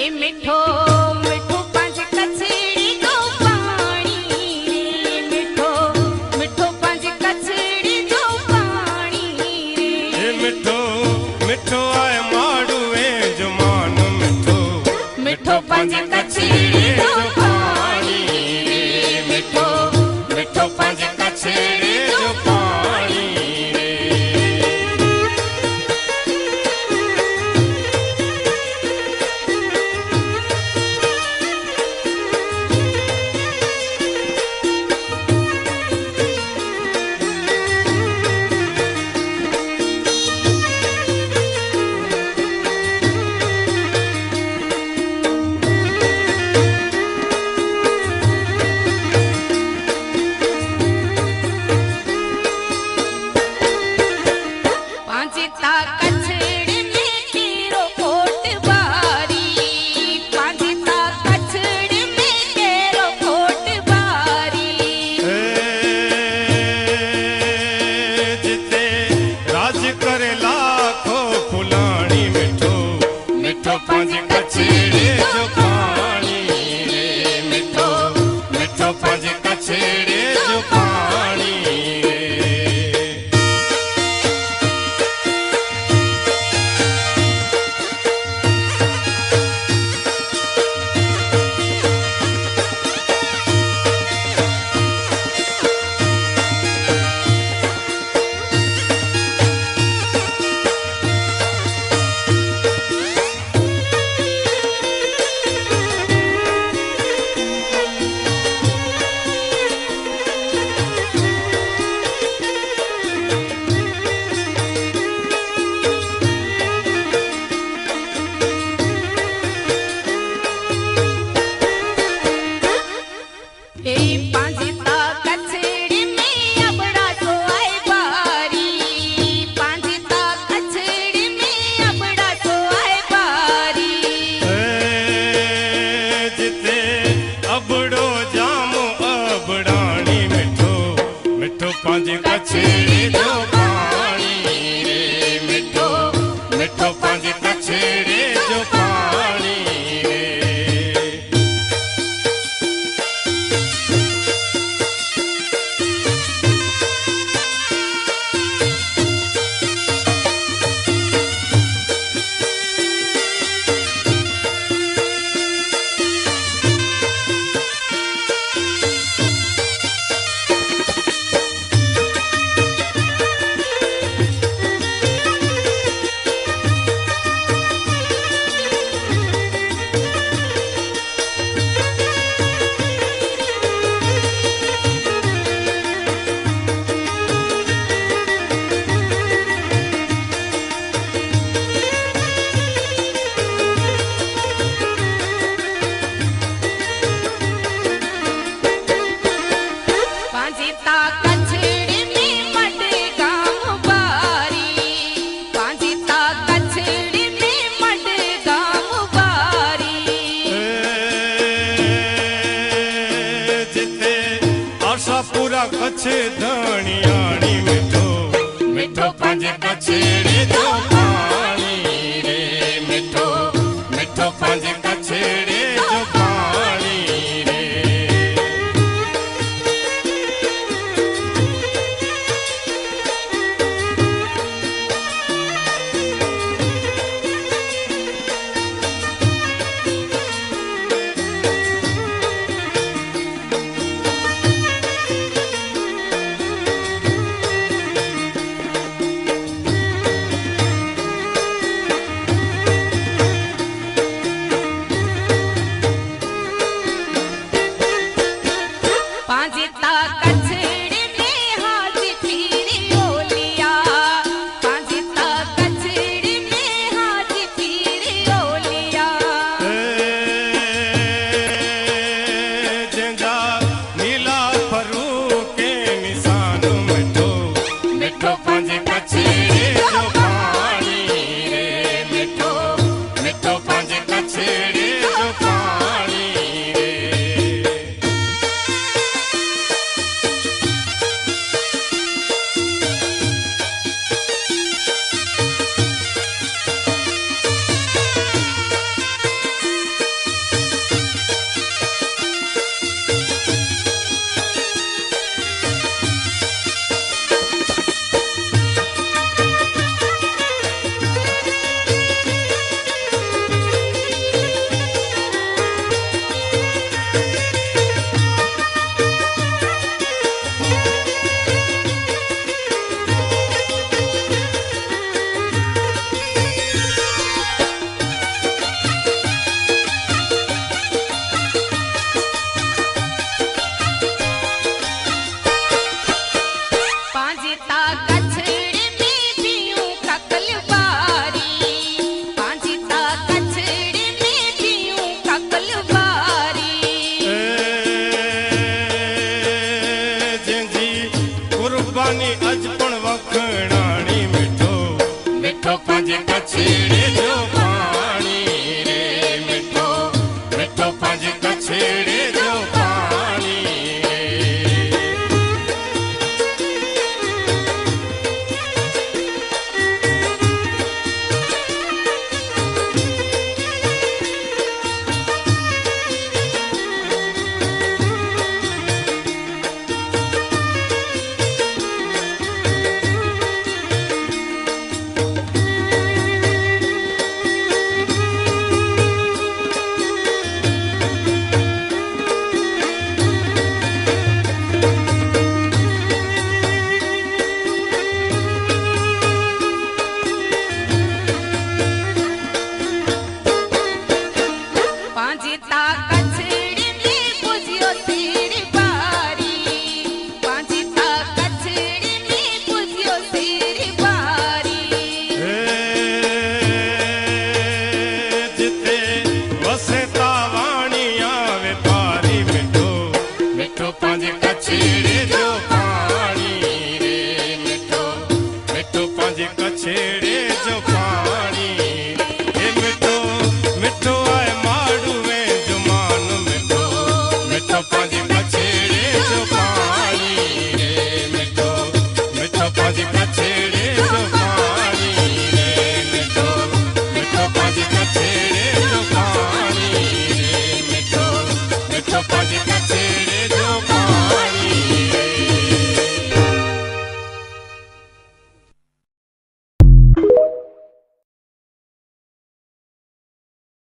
ए मिठो मिठो पंज कचड़ी जो पानी रे, मिठो मिठो पंज कचड़ी जो पानी रे। ए मिठो मिठो आए माड़ुए जमान मिठो मिठो पंज कचड़ी जो पानी रे, मिठो मिठो पंज कचड़ी जो पानी रे। पांजिता कचड़ी में केरो खोट बारी, पांजिता कचड़ी में केरो खोट बारी। जिते राज करे लाखो फुलाणी मिठो मिठो पंज कचड़ी जो पानी रे, मिठो मिठो पंज कचड़ी जो पानी रे। ए पांजिता कचड़ी में अबड़ा तो आए बारी, पांजिता कचड़ी में अबड़ा तो आए बारी। जिते अबड़ो जामो अबड़ाणी मिठो मिठो पंज कचड़ी जो पानी रे, मिठो मिठो पंज कचड़ी जो पानी रे। पांजिता कचड़ी में मडगाम बारी, पांजिता कचड़ी में मडगाम बारी। जिते आशापुरा कच्छ धनियाणी मिठो मिठो पंज कचड़ी जो पानी रे, मिठो मिठो पंज कचड़ी जो पानी रे। कछेड़े जो पानी रे मिठो मिठो पंज कछेड़े जो पानी रे। પાંજતા કછડી મે પૂજ્યો શેર બારી પાંજતા કછડી મે પૂજ્યો શેર બારી हे जिते वसे तावाणिया व्यापारी मिठो मिठो पंज कछेड़े जो पानी रे मिठो मिठो पंज कछेड़े